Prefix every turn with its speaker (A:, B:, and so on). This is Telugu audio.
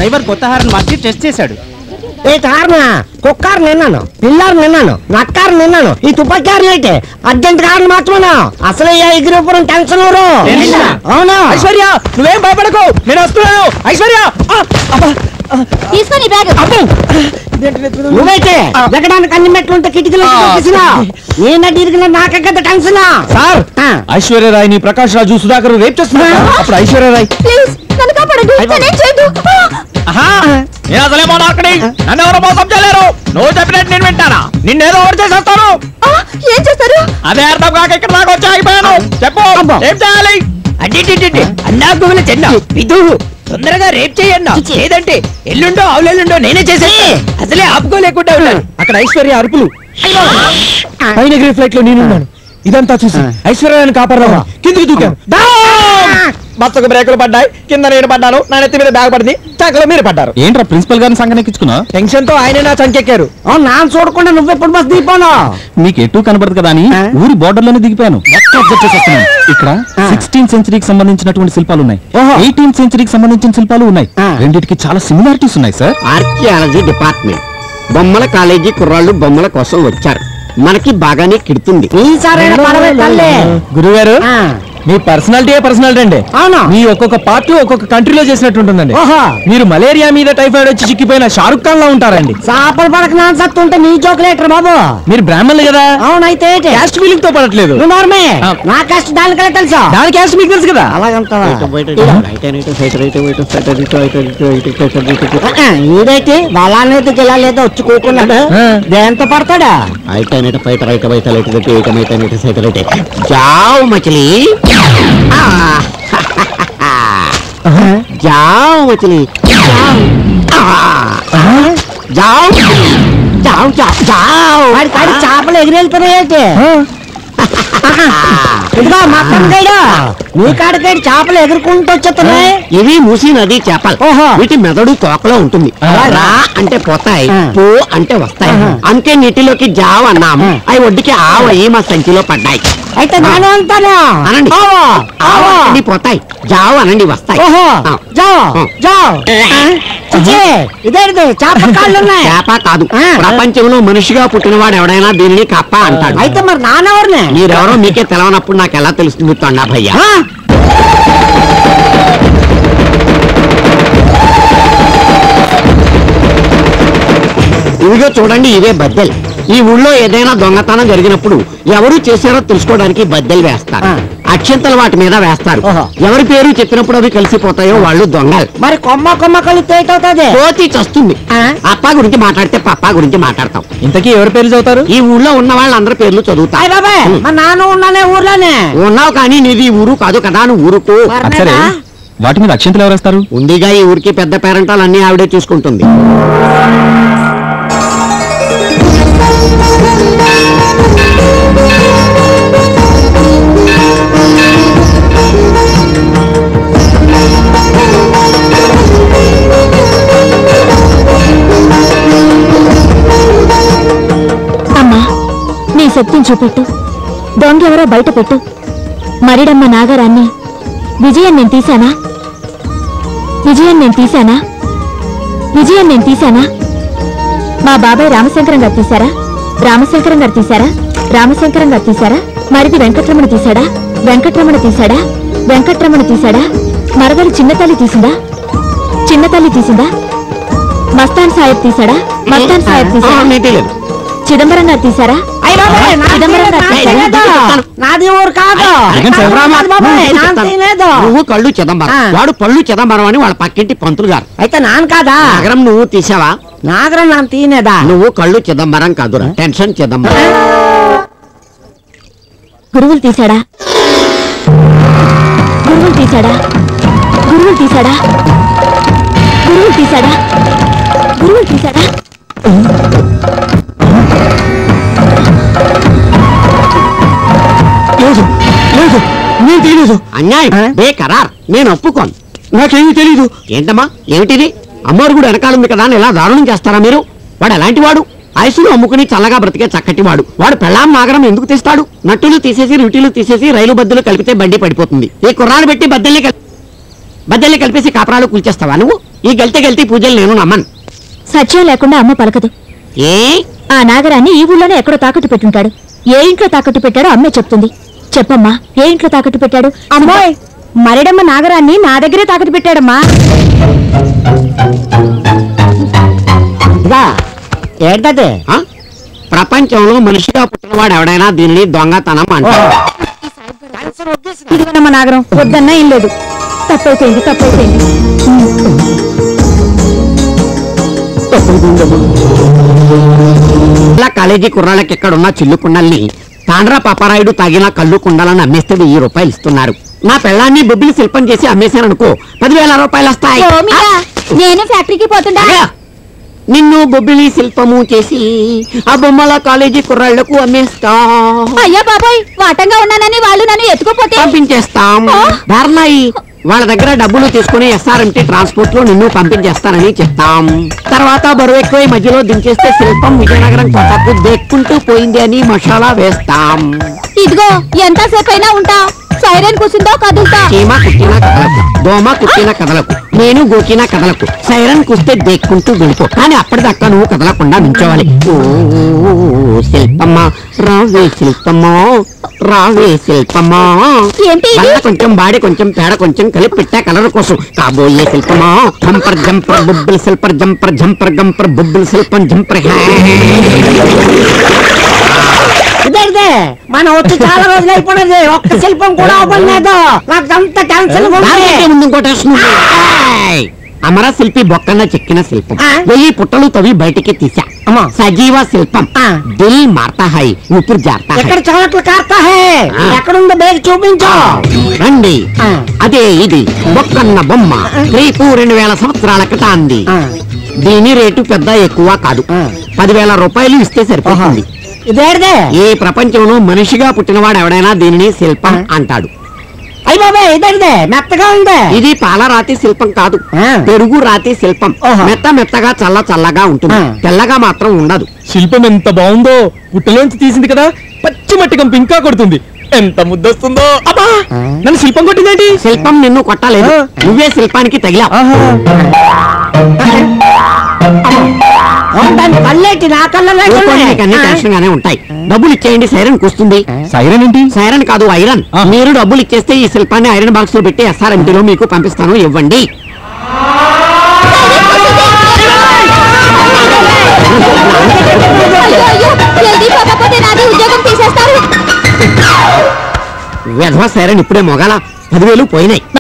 A: డ్రైవర్ కొత్త హారన్ మార్చి టెస్ట్ చేశాడు.
B: ఏ హార్నా కుక్కారు నిన్నాను, పిల్లారు నిన్నాను, నక్కారు నిన్నాను, ఈ తుపాకారు అయితే అర్జెంట్ హార్న్ మార్చమను. అసలు ఎగిరిపురం టెన్షన్ అవునా?
A: ఐశ్వర్య నువ్వేం భయపడకు, నేను వస్తున్నాను. ఐశ్వర్య
C: తీసుకొని బ్యాగ్.
B: నువ్వైతే ఎక్కడానికి అన్ని మెట్లు ఉంటే కిటికీలో నేను నాకెంత టెన్షన్.
A: సార్ ఐశ్వర్యరాయ్ని ప్రకాష్ రాజు సుధాకర్ రేప్ చేస్తున్నారు. అప్పుడు ఐశ్వర్యరాయ్
C: ప్లీజ్ నన్ను కాపాడండి. నేనేం చేయదు.
A: నేను అసలేమో నాకని నన్ను ఎవరో మోసం చేయలేరు. నువ్వు చెప్పినట్టు నేను వింటానా? నిన్నేదో ఓడి చేసేస్తాను.
C: ఏం చేస్తారు?
A: అదే అర్థం కాక ఇక్కడ దాకా వచ్చి ఆగిపోయాను. చెప్పు ఏం చేయాలి? అన్నా గుహల చెన్న విధు తొందరగా రేప్ చేయన్నా, లేదంటే ఎల్లుండో అవులెల్లుండో నేనే చేసే. అసలే ఆపుకోలేకుండా ఉన్నాను. అక్కడ ఐశ్వర్య అరుపులు. పైన ఫ్లైట్ లో నేనున్నాను. ఇదంతా చూసి ఐశ్వర్యాన్ని కాపాడదామా కిందికి దూకాను. బస్సుకు బ్రేకులు పడ్డాయి, కింద నేను పడ్డాను, నా నెత్తి మీద బ్యాగ్ పడింది, చాకలో మీరు పడ్డారు. ఏంట్రా ప్రిన్సిపల్ గారిని సంగనెక్కించుకున్నా? టెన్షన్ తో ఆయన నా చంకెక్కారు.
B: నా చూడకుండా నువ్వెప్పుడు బస్ దిగిపోను.
A: మీకు ఎటు కనబడదు కదా అని ఊరి బోర్డర్ లోనే దిగిపోయాను. ఇక్కడ 16th సెంచరీకి సంబంధించినటువంటి శిల్పాలు ఉన్నాయి, 18th సెంచరీకి సంబంధించిన శిల్పాలు ఉన్నాయి. రెండింటికి చాలా సిమిలారిటీస్ ఉన్నాయి సార్.
D: ఆర్కియాలజీ డిపార్ట్మెంట్ బొమ్మల కాలేజీ కుర్రాళ్ళు బొమ్మల కోసం వచ్చారు. మనకి బాగానే కిడుతుంది.
A: గురుగారు మీ పర్సనాలిటీ అండి.
B: అవునా?
A: మీ ఒక్కొక్క పార్టీ ఒక్కొక్క కంట్రీలో చేసినట్టు ఉంటుందండి. మీరు మలేరియా మీద టైఫాయిడ్ వచ్చి చిక్కిపోయిన షారుఖ్ ఖాన్ లా ఉంటారండి.
B: చేపలు పడక నా సత్తుంటే నీ జోకులేటర్ బాబు.
A: మీరు బ్రాహ్మణులు కదా?
B: అవునైతే
A: క్యాస్ట్ ఫీలింగ్ తో పడట్లేదు.
B: నా క్యాస్ట్ దానికలే తెలుసా?
A: దాని క్యాస్ట్ మీకు తెలుసు కదా?
B: అలాగంటావా? ఇదైతే వాళ్ళనేది జిల్లాలేదో వచ్చి కూకున్నాడు. దేంతో పడతాడా?
D: जाओ मछली जाओ मछली जाओ जाओ जाओ जाओ
B: చేపలు ఎగిరెళ్తున్నాయి. నీ కాడికాడి చేపలు ఎగురుకుంటూ వచ్చేస్తున్నాయి.
D: ఇవి మూసి నది చేపలు. వీటి మెదడు తోకలో ఉంటుంది. రా అంటే పోతాయి, పో అంటే వస్తాయి. అందుకే నీటిలోకి జావ్ అన్నాము. అవి ఒడ్డుకి ఆవయి మా సంచిలో పడ్డాయి.
B: అయితే నేను అంటాను
D: అనండి, పోతాయి. జావ్ అనండి, వస్తాయి.
B: ఇదేంటి చేప కాళ్ళు ఉన్నాయి?
D: చేప కాదు, ప్రపంచంలో మనిషిగా పుట్టినవాడు ఎవడైనా దీనిని కప్ప అంటాడు.
B: అయితే మరి నానెవరిని?
D: మీరెవరో మీకే తెలవనప్పుడు నాకు ఎలా తెలుస్తుంది తొండా భయ్యా? ఇదిగో చూడండి, ఇవే బద్దెలు. ఈ ఊళ్ళో ఏదైనా దొంగతనం జరిగినప్పుడు ఎవరు చేశారో తెలుసుకోవడానికి బద్దెలు వేస్తారు. అక్షంతలు వాటి మీద వేస్తారు. ఎవరి పేరు చెప్పినప్పుడు అవి కలిసిపోతాయో వాళ్ళు దొంగలు.
B: మరి కొమ్మ కలిస్తే
D: కోతి చస్తుంది. అప్ప గురించి మాట్లాడితే పప్పా గురించి మాట్లాడతాం.
A: ఇంతకీ ఎవరి పేర్లు చదువుతారు?
D: ఈ ఊళ్ళో ఉన్న వాళ్ళందరి పేర్లు చదువుతారు.
B: మా నాన్న ఉన్నానే ఊర్లోనే
D: ఉన్నావు, కానీ నీది ఊరు కాదు కదా, నువ్వు ఊరుకు.
A: వాటి మీద అక్షంతలు ఎవరు వేస్తారు?
D: ఉందిగా ఈ ఊరికి పెద్ద పేరెంటాలు అన్ని ఆవిడే చూసుకుంటుంది.
C: అమ్మా, నీ శక్తిని చూపెట్టు. దొంగెవరో బయట పెట్టు. మరిడమ్మ నాగరాన్ని విజయం నేను తీశానా? మా బాబాయ్ రామశంకరం గారు తీశారా? మరిది వెంకట్రమణ తీశాడా? మరదలు చిన్నతల్లి తీసిందా? మస్తాన్ సాహెబ్ తీశాడా? చిదంబరం గారు తీశారా?
B: నాది ఊరు కాదు.
D: నువ్వు కళ్ళు చిదంబరం, వాడు పళ్ళు చిదంబరం అని వాళ్ళ పక్కింటి పంతులు గారు.
B: అయితే నాన్న కాదా?
D: నగరం నువ్వు తీసావా?
B: నాగరం నాన్న తీనేదా?
D: నువ్వు కళ్ళు చిదంబరం కాదురా, టెన్షన్ చిదంబరం.
C: గురువులు తీశాడా?
D: లేదు, నేను తెలీదు. అన్యాయం, బేకరార్, నేను ఒప్పుకోను. నాకేమీ తెలీదు. ఏంటమ్మా, ఏమిటిది? అమ్మవారు కూడా వెనకాలంది కదా అని ఎలా దారుణం చేస్తారా మీరు? వాడు ఎలాంటి వాడు? ఐసులు అమ్ముకుని చల్లగా బ్రతికే చక్కటి వాడు. వాడు పెళ్ళాం నాగరం ఎందుకు తీస్తాడు? నట్టులు తీసేసి రుటీలు తీసేసి రైలు బద్దలు కలిపితే బండి పడిపోతుంది. ఈ కుర్రాలు పెట్టి బద్దల్ని బద్దల్ని కలిపేసి కాపరాలు కూల్చేస్తావా నువ్వు? ఈ గెలితే పూజలు నేను నమ్మను.
C: సత్యం లేకుండా అమ్మ పలకదు.
D: ఏ
C: ఆ నాగరాన్ని ఈ ఊళ్ళోనే ఎక్కడో తాకట్టు పెట్టుంటాడు. ఏ ఇంట్లో తాకట్టు పెట్టాడో అమ్మే చెప్తుంది. చెప్పమ్మా, ఏ ఇంట్లో తాకట్టు పెట్టాడు?
B: అమ్మాయి మరిడమ్మ నాగరాన్ని నా దగ్గరే తాకట్టు పెట్టాడమ్మా. ఏంటది?
D: ఆ? ప్రపంచంలో మనిషిగా పుట్టినవాడు ఎవడైనా దీనిని దొంగతనం అంటాడు.
B: ఇదిగోనమ్మ నాగరం, వద్దన్నా ఏం లేదు.
C: తప్పైపోయింది, తప్పైపోయింది.
D: ఇలా కాలేజీ కుర్రాళ్ళకి ఎక్కడున్న చిల్లు కుండల్ని తాండ్రా పాపారాయుడు తాగిన కళ్ళు కుండలను అమ్మేస్తే 1000 రూపాయలు ఇస్తున్నారు. నా పెళ్ళాన్ని బొబ్బిలి శిల్పం చేసి అమ్మేశాననుకో 10,000 రూపాయలు వస్తాయి.
C: నేను ఫ్యాక్టరీకి పోతుండా.
D: అయ్యా, నిన్ను బొబ్బిలి శిల్పము చేసి ఆ బొమ్మల కాలేజీ కుర్రాళ్లకు అమ్మేస్తా.
C: అయ్యా బాబాయ్, వాటంగా ఉన్నానని వాళ్ళు నన్ను ఎత్తుకోపోతే
D: పంపించేస్తాం. ధారణాయి వాళ్ళ దగ్గర డబ్బులు తీసుకుని SRMT ట్రాన్స్పోర్ట్ లో నిన్ను పంపించేస్తానని చెప్తాం. తర్వాత బరువు ఎక్కువ మధ్యలో దించేస్తే శిల్పం విజయనగరం కొత్తకు దెక్కుంటూ పోయింది అని మసాలా వేస్తాం.
C: ఇదిగో ఎంతసేపు అయినా ఉంటా. సైరన్ కూర్చుందో కదులుతా.
D: చీమ కుట్టిన కదలకు, దోమ కుట్టిన కదలకు, నేను గోకిన కదలకు. సైరన్ కుస్తే దెక్కుంటూ వెళ్ళిపో. కానీ అప్పటిదాకా నువ్వు కదలకుండా నుంచోవాలి. ఓ శిల్పమ్మా రావే శిల్పమ్మా, రావే శిల్పమ్మా.
C: ఏంటి ఇది?
D: బల్ల కొంచెం బాడి కొంచెం పేడ కొంచెం కలిపి పెట్టా కలర్ కోసం. కాబోయే శిల్పమా జంపర్ జంపర్ బుబ్బుల్ శిల్పర్ జంపర్ జంపర్ గంపర్ బుబ్బుల్ శిల్పం జంపర్.
B: ఇదే మనం వచ్చి చాలా రోజులు అయిపోయినది, ఒక్క శిల్పం కూడా అవ్వలేదు. నాకు అంత టెన్షన్
D: ముందు కొట్టేస్తున్నావు. అమర శిల్పి బొక్కన చెక్కిన శిల్పం.
B: ఆ?
D: 1000 పుట్టలు తవ్వి బయటికి తీసా.
B: అమ్మా.
D: సజీవ శిల్పం.
B: ఆ.
D: దిల్ మారతా హై, ఊపిరి జారతా హై.
B: ఎక్కడ చవట్లు కాస్తా హే,
D: ఆ.
B: ఎక్కడుందో బేగి చూపించు.
D: రండి.
B: ఆ.
D: అదే ఇది బొక్కన్న బొమ్మ. రేపు 2000 సంవత్సరాల క్రితాంది.
B: ఆ.
D: దీని రేటు పెద్ద ఎక్కువ కాదు.
B: ఆ.
D: 10,000 రూపాయలు ఇస్తే సరిపోతుంది.
B: ఇదేదే
D: ఈ ప్రపంచంలో మనిషిగా పుట్టినవాడు ఎవడైనా దీనిని శిల్పం అంటాడు.
B: అయ్యి బాబాయ్, ఇదేదే మెత్తగా ఉంది.
D: ఇది పాలరాతి శిల్పం కాదు,
B: ఆ.
D: పెరుగు రాతి శిల్పం.
B: ఓహో.
D: మెత్తగా చల్లగా ఉంటుంది.
B: ఆ.
D: తెల్లగా మాత్రం ఉండదు.
A: శిల్పం ఎంత బాగుందో. పుట్టలోంచి తీసింది కదా, పచ్చి మట్టి కంపు ఇంకా కొడుతుంది. ఎంత ముద్దొస్తుందో. అబ్బా, నన్ను శిల్పం కొట్టిందేంటి?
D: శిల్పం నిన్ను కొట్టలేదు,
A: ఆ.
D: నువ్వే శిల్పానికి తగిలా.
B: దాని కళ్ళేటి నా కళ్ళ
D: టెన్షన్ గానే ఉంటాయి. డబ్బులు ఇచ్చేయండి, సైరన్ కూస్తుంది.
A: సైరన్ ఏంటి?
D: సైరన్ కాదు, ఐరన్.
A: ఆ.
D: మీరు డబ్బులు ఇచ్చేస్తే ఈ శిల్పాన్ని ఐరన్ బాక్స్ లో పెట్టి SRMT లో మీకు పంపిస్తాను. ఇవ్వండి.
C: ఉద్యోగం తీసేస్తారు.
D: విధవ సైరన్ ఇప్పుడే మొగాల 10,000 పోయినాయి.